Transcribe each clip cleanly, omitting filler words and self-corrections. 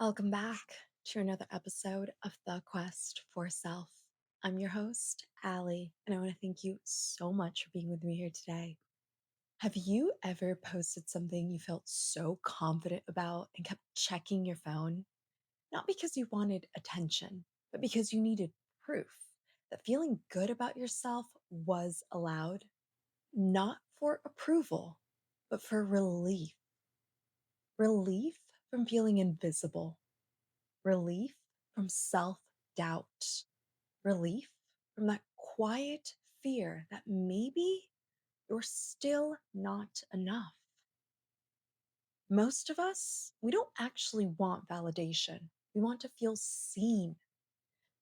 Welcome back to another episode of The Quest for Self. I'm your host, Allie, and I want to thank you so much for being with me here today. Have you ever posted something you felt so confident about and kept checking your phone? Not because you wanted attention, but because you needed proof that feeling good about yourself was allowed? Not for approval, but for relief. Relief from feeling invisible, relief from self doubt, relief from that quiet fear that maybe you're still not enough. Most of us, we don't actually want validation. We want to feel seen.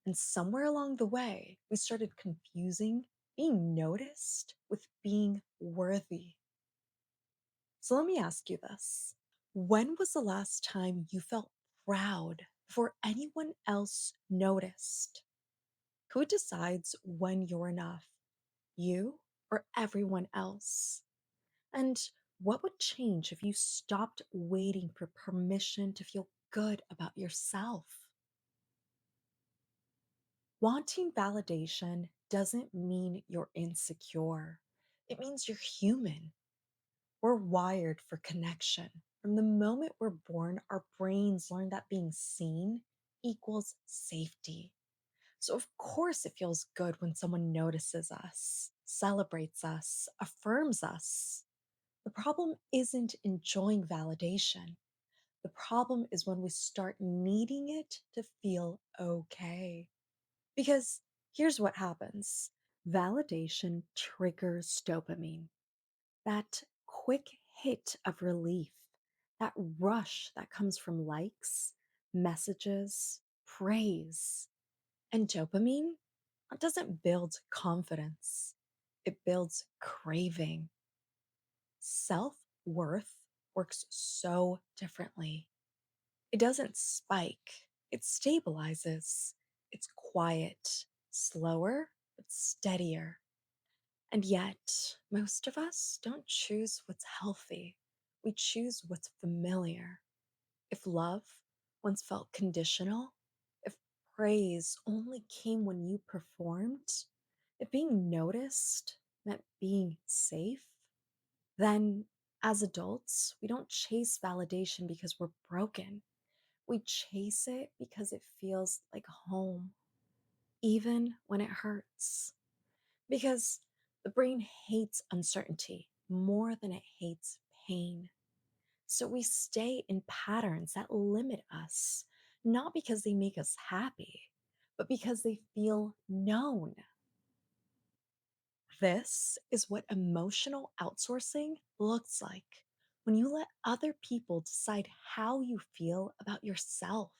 And somewhere along the way, we started confusing being noticed with being worthy. So let me ask you this. When was the last time you felt proud before anyone else noticed? Who decides when you're enough? You or everyone else? And what would change if you stopped waiting for permission to feel good about yourself? Wanting validation doesn't mean you're insecure. It means you're human. We're wired for connection. From the moment we're born, our brains learn that being seen equals safety. So, of course, it feels good when someone notices us, celebrates us, affirms us. The problem isn't enjoying validation. The problem is when we start needing it to feel okay. Because here's what happens: validation triggers dopamine, that quick hit of relief, that rush that comes from likes, messages, praise. And dopamine, it doesn't build confidence, it builds craving. Self worth works so differently. It doesn't spike, it stabilizes. It's quiet, slower, but steadier. And yet, most of us don't choose what's healthy, we choose what's familiar. If love once felt conditional, if praise only came when you performed, if being noticed meant being safe, then as adults, we don't chase validation because we're broken. We chase it because it feels like home, even when it hurts. Because the brain hates uncertainty more than it hates pain. So we stay in patterns that limit us, not because they make us happy, but because they feel known. This is what emotional outsourcing looks like when you let other people decide how you feel about yourself.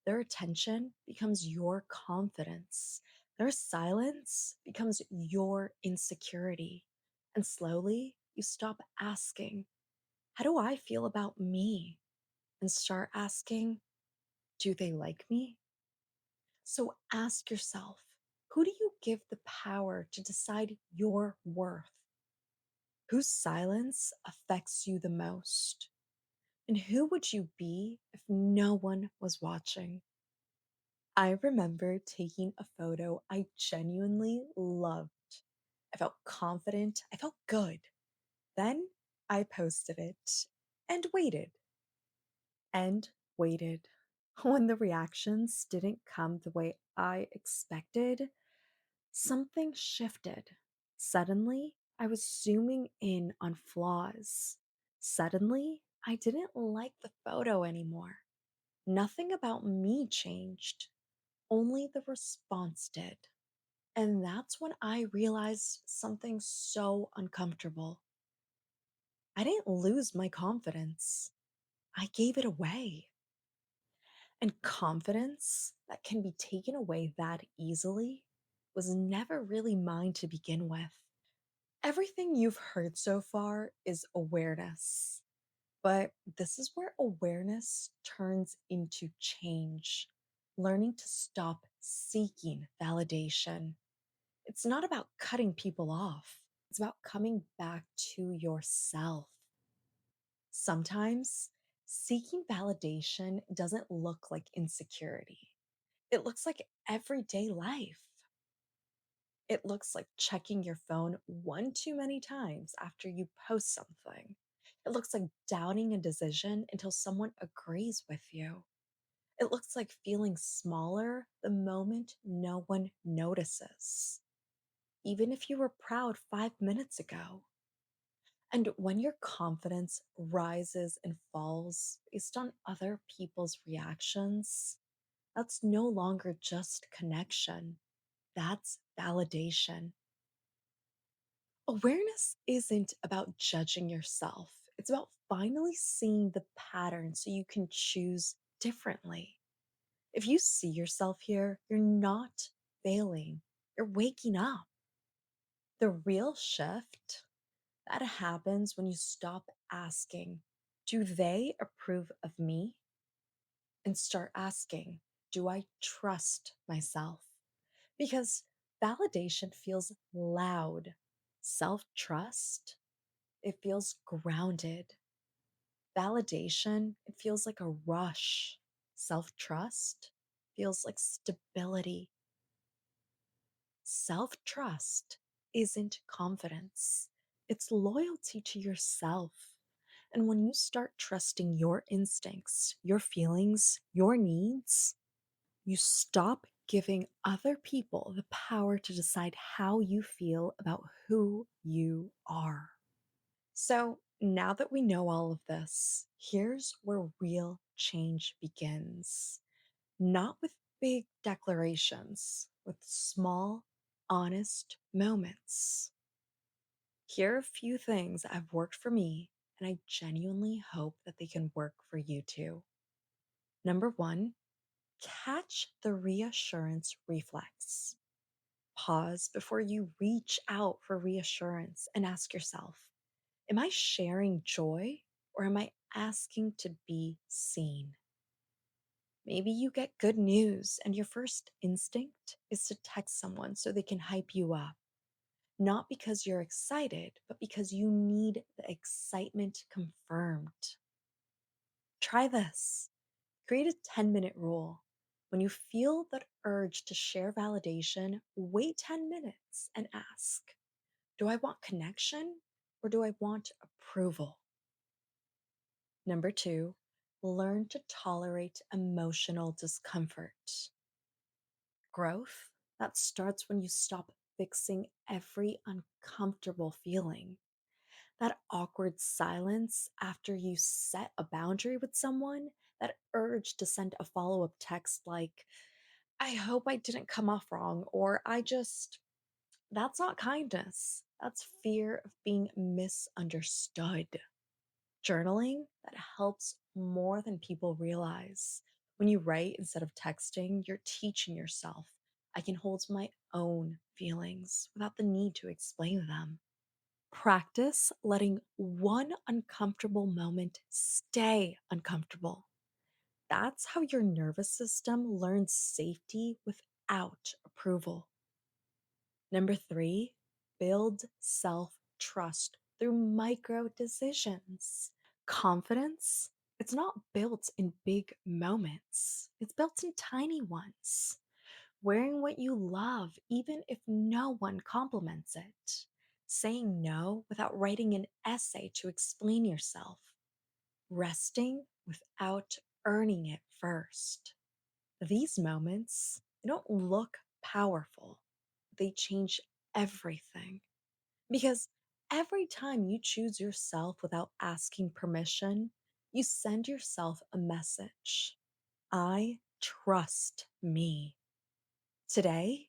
Their attention becomes your confidence, their silence becomes your insecurity. And slowly, you stop asking, how do I feel about me? And start asking, do they like me? So ask yourself, who do you give the power to decide your worth? Whose silence affects you the most? And who would you be if no one was watching? I remember taking a photo I genuinely loved. I felt confident, I felt good. Then I posted it and waited and waited. When the reactions didn't come the way I expected, something shifted. Suddenly, I was zooming in on flaws. Suddenly, I didn't like the photo anymore. Nothing about me changed, only the response did. And that's when I realized something so uncomfortable. I didn't lose my confidence, I gave it away. And confidence that can be taken away that easily was never really mine to begin with. Everything you've heard so far is awareness, but this is where awareness turns into change, learning to stop seeking validation. It's not about cutting people off, it's about coming back to yourself. Sometimes Seeking validation doesn't look like insecurity. It looks like everyday life. It looks like checking your phone one too many times after you post something. It looks like doubting a decision until someone agrees with you. It looks like feeling smaller the moment no one notices, even if you were proud 5 minutes ago. And when your confidence rises and falls based on other people's reactions, that's no longer just connection, that's validation. Awareness isn't about judging yourself, it's about finally seeing the pattern so you can choose differently. If you see yourself here, you're not failing, you're waking up. The real shift that happens when you stop asking, do they approve of me? And start asking, do I trust myself? Because validation feels loud. Self trust, it feels grounded. Validation, it feels like a rush. Self trust feels like stability. Self trust isn't confidence, it's loyalty to yourself. And when you start trusting your instincts, your feelings, your needs, you stop giving other people the power to decide how you feel about who you are. So, now that we know all of this, here's where real change begins. Not with big declarations, with small, honest moments. Here are a few things that have worked for me, and I genuinely hope that they can work for you too. Number one, catch the reassurance reflex. Pause before you reach out for reassurance and ask yourself, am I sharing joy or am I asking to be seen? Maybe you get good news and your first instinct is to text someone so they can hype you up, not because you're excited, but because you need the excitement confirmed. Try this. Create a 10-minute rule. When you feel that urge to share validation, wait 10 minutes and ask, do I want connection or do I want approval? Number two, learn to tolerate emotional discomfort. Growth, that starts when you stop fixing every uncomfortable feeling. That awkward silence after you set a boundary with someone, that urge to send a follow up text like, I hope I didn't come off wrong, or that's not kindness. That's fear of being misunderstood. Journaling, that helps more than people realize. When you write instead of texting, you're teaching yourself, I can hold my own feelings without the need to explain them. Practice letting one uncomfortable moment stay uncomfortable. That's how your nervous system learns safety without approval. Number three, build self trust through micro decisions. Confidence, it's not built in big moments, it's built in tiny ones. Wearing what you love, even if no one compliments it. Saying no without writing an essay to explain yourself. Resting without earning it first. These moments, they don't look powerful, they change everything. Because every time you choose yourself without asking permission, you send yourself a message. I trust me. Today,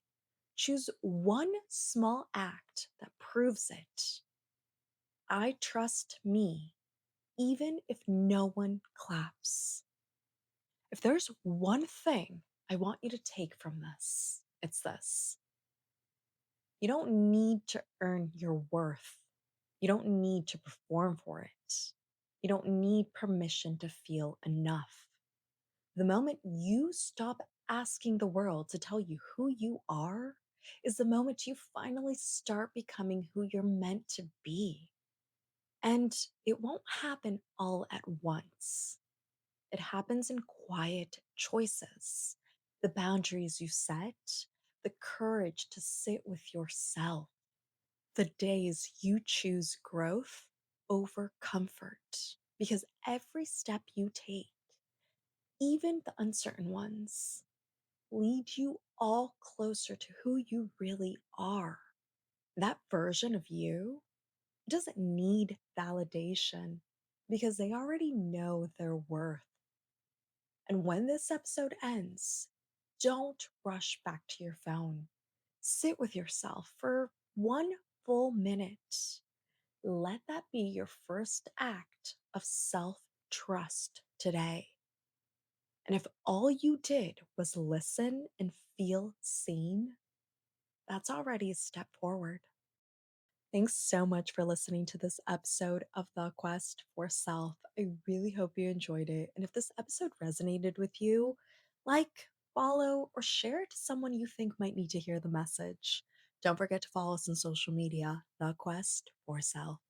choose one small act that proves it. I trust me, even if no one claps. If there's one thing I want you to take from this, it's this: you don't need to earn your worth, you don't need to perform for it, you don't need permission to feel enough. The moment you stop asking the world to tell you who you are is the moment you finally start becoming who you're meant to be. And it won't happen all at once. It happens in quiet choices, the boundaries you set, the courage to sit with yourself, the days you choose growth over comfort. Because every step you take, even the uncertain ones, lead you all closer to who you really are. That version of you doesn't need validation because they already know their worth. And when this episode ends, don't rush back to your phone. Sit with yourself for 1 full minute. Let that be your first act of self trust today. And if all you did was listen and feel seen, that's already a step forward. Thanks so much for listening to this episode of The Quest for Self. I really hope you enjoyed it. And if this episode resonated with you, like, follow, or share it to someone you think might need to hear the message. Don't forget to follow us on social media, The Quest for Self.